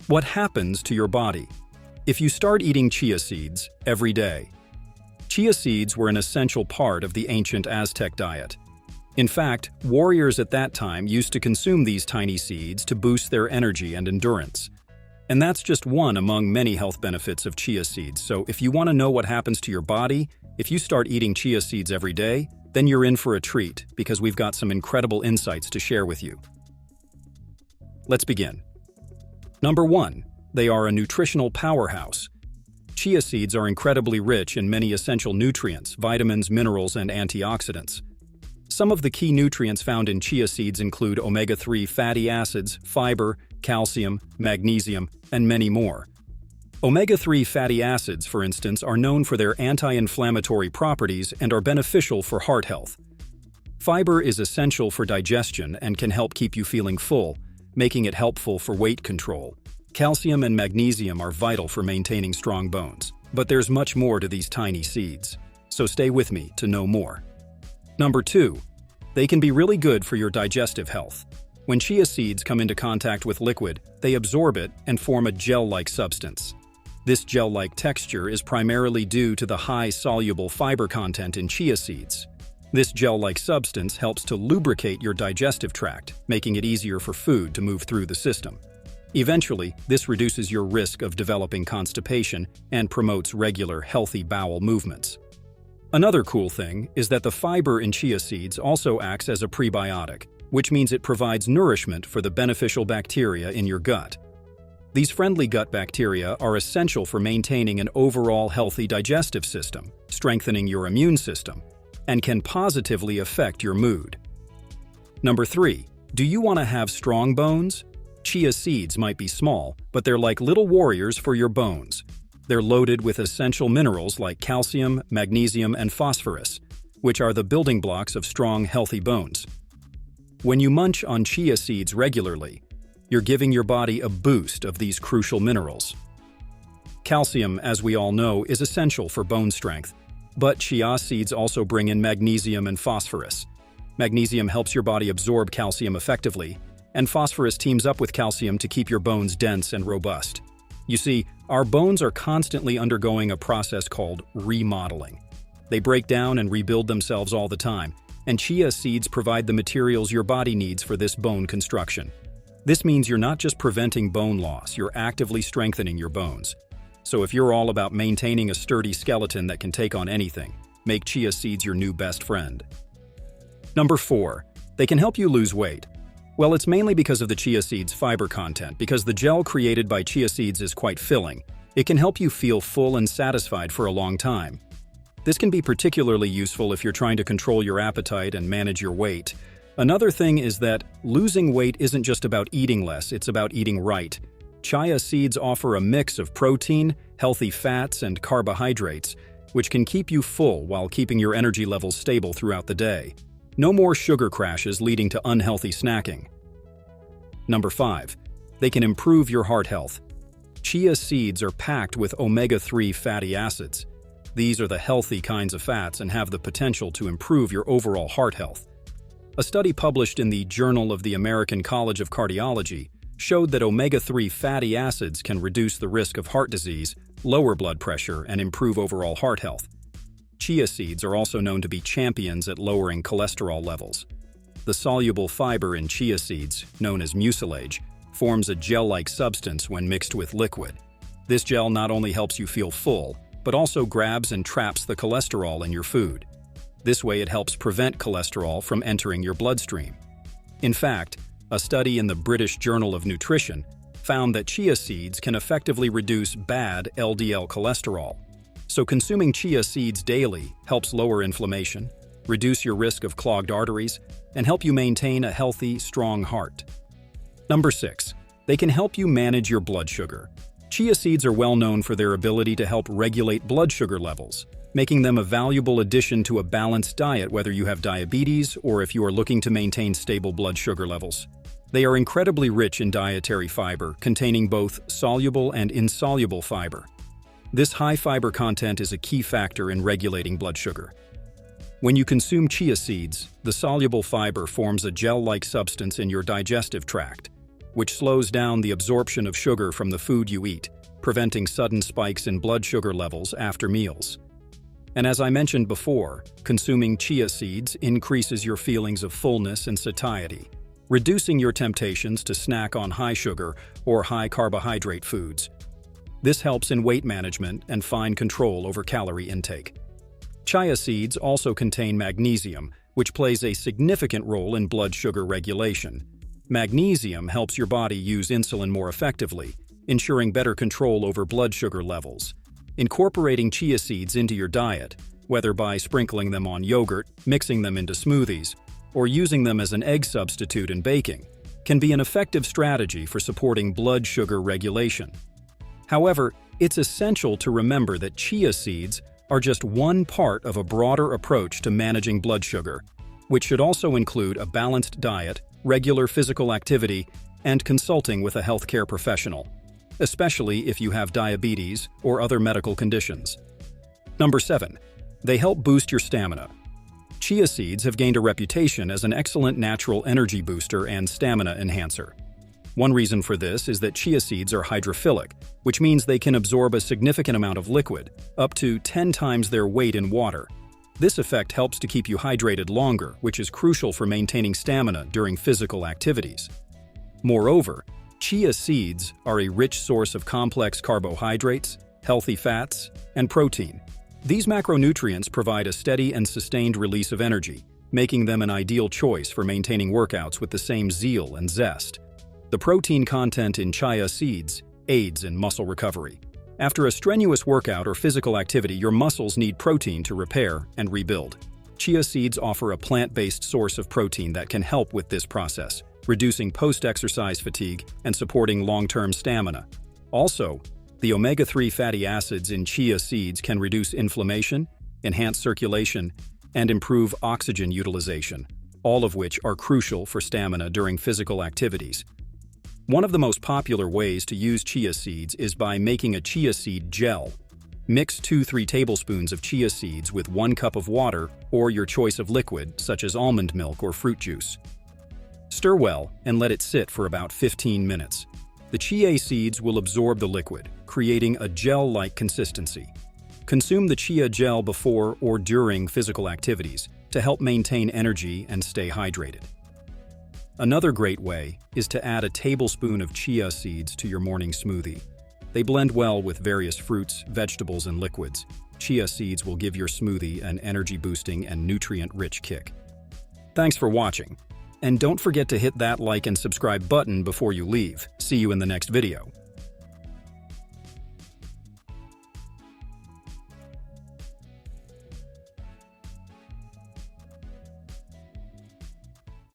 What happens to your body? If you start eating chia seeds every day. Chia seeds were an essential part of the ancient Aztec diet. In fact, warriors at that time used to consume these tiny seeds to boost their energy and endurance. And that's just one among many health benefits of chia seeds. So if you want to know what happens to your body, if you start eating chia seeds every day, then you're in for a treat because we've got some incredible insights to share with you. Let's begin. Number 1. They are a nutritional powerhouse. Chia seeds are incredibly rich in many essential nutrients, vitamins, minerals, and antioxidants. Some of the key nutrients found in chia seeds include omega-3 fatty acids, fiber, calcium, magnesium, and many more. Omega-3 fatty acids, for instance, are known for their anti-inflammatory properties and are beneficial for heart health. Fiber is essential for digestion and can help keep you feeling full, making it helpful for weight control. Calcium and magnesium are vital for maintaining strong bones. But there's much more to these tiny seeds, so stay with me to know more. Number 2. They can be really good for your digestive health. When chia seeds come into contact with liquid, they absorb it and form a gel-like substance. This gel-like texture is primarily due to the high soluble fiber content in chia seeds. This gel-like substance helps to lubricate your digestive tract, making it easier for food to move through the system. Eventually, this reduces your risk of developing constipation and promotes regular, healthy bowel movements. Another cool thing is that the fiber in chia seeds also acts as a prebiotic, which means it provides nourishment for the beneficial bacteria in your gut. These friendly gut bacteria are essential for maintaining an overall healthy digestive system, strengthening your immune system, and can positively affect your mood. Number 3. Do you want to have strong bones? Chia seeds might be small, but they're like little warriors for your bones. They're loaded with essential minerals like calcium, magnesium, and phosphorus, which are the building blocks of strong, healthy bones. When you munch on chia seeds regularly, you're giving your body a boost of these crucial minerals. Calcium, as we all know, is essential for bone strength, but chia seeds also bring in magnesium and phosphorus. Magnesium helps your body absorb calcium effectively, and phosphorus teams up with calcium to keep your bones dense and robust. You see, our bones are constantly undergoing a process called remodeling. They break down and rebuild themselves all the time, and chia seeds provide the materials your body needs for this bone construction. This means you're not just preventing bone loss, you're actively strengthening your bones. So if you're all about maintaining a sturdy skeleton that can take on anything, make chia seeds your new best friend. Number 4. They can help you lose weight. Well, it's mainly because of the chia seeds' fiber content. Because the gel created by chia seeds is quite filling, it can help you feel full and satisfied for a long time. This can be particularly useful if you're trying to control your appetite and manage your weight. Another thing is that losing weight isn't just about eating less, it's about eating right. Chia seeds offer a mix of protein, healthy fats, and carbohydrates, which can keep you full while keeping your energy levels stable throughout the day. No more sugar crashes leading to unhealthy snacking. Number 5. They can improve your heart health. Chia seeds are packed with omega-3 fatty acids. These are the healthy kinds of fats and have the potential to improve your overall heart health. A study published in the Journal of the American College of Cardiology showed that omega-3 fatty acids can reduce the risk of heart disease, lower blood pressure, and improve overall heart health. Chia seeds are also known to be champions at lowering cholesterol levels. The soluble fiber in chia seeds, known as mucilage, forms a gel-like substance when mixed with liquid. This gel not only helps you feel full, but also grabs and traps the cholesterol in your food. This way it helps prevent cholesterol from entering your bloodstream. In fact, a study in the British Journal of Nutrition found that chia seeds can effectively reduce bad LDL cholesterol. So consuming chia seeds daily helps lower inflammation, reduce your risk of clogged arteries, and help you maintain a healthy, strong heart. Number 6. They can help you manage your blood sugar. Chia seeds are well known for their ability to help regulate blood sugar levels, making them a valuable addition to a balanced diet whether you have diabetes or if you are looking to maintain stable blood sugar levels. They are incredibly rich in dietary fiber, containing both soluble and insoluble fiber. This high fiber content is a key factor in regulating blood sugar. When you consume chia seeds, the soluble fiber forms a gel-like substance in your digestive tract. which slows down the absorption of sugar from the food you eat, preventing sudden spikes in blood sugar levels after meals. And as I mentioned before, consuming chia seeds increases your feelings of fullness and satiety, reducing your temptations to snack on high sugar or high carbohydrate foods. This helps in weight management and fine control over calorie intake. Chia seeds also contain magnesium, which plays a significant role in blood sugar regulation. Magnesium helps your body use insulin more effectively, ensuring better control over blood sugar levels. Incorporating chia seeds into your diet, whether by sprinkling them on yogurt, mixing them into smoothies, or using them as an egg substitute in baking, can be an effective strategy for supporting blood sugar regulation. However, it's essential to remember that chia seeds are just one part of a broader approach to managing blood sugar, which should also include a balanced diet, regular physical activity, and consulting with a healthcare professional, especially if you have diabetes or other medical conditions. Number 7. They help boost your stamina. Chia seeds have gained a reputation as an excellent natural energy booster and stamina enhancer. One reason for this is that chia seeds are hydrophilic, which means they can absorb a significant amount of liquid, up to 10 times their weight in water. This effect helps to keep you hydrated longer, which is crucial for maintaining stamina during physical activities. Moreover, chia seeds are a rich source of complex carbohydrates, healthy fats, and protein. These macronutrients provide a steady and sustained release of energy, making them an ideal choice for maintaining workouts with the same zeal and zest. The protein content in chia seeds aids in muscle recovery. After a strenuous workout or physical activity, your muscles need protein to repair and rebuild. Chia seeds offer a plant-based source of protein that can help with this process, reducing post-exercise fatigue and supporting long-term stamina. Also, the omega-3 fatty acids in chia seeds can reduce inflammation, enhance circulation, and improve oxygen utilization, all of which are crucial for stamina during physical activities. One of the most popular ways to use chia seeds is by making a chia seed gel. Mix 2-3 tablespoons of chia seeds with 1 cup of water or your choice of liquid, such as almond milk or fruit juice. Stir well and let it sit for about 15 minutes. The chia seeds will absorb the liquid, creating a gel-like consistency. Consume the chia gel before or during physical activities to help maintain energy and stay hydrated. Another great way is to add a tablespoon of chia seeds to your morning smoothie. They blend well with various fruits, vegetables, and liquids. Chia seeds will give your smoothie an energy-boosting and nutrient-rich kick. Thanks for watching, and don't forget to hit that like and subscribe button before you leave. See you in the next video.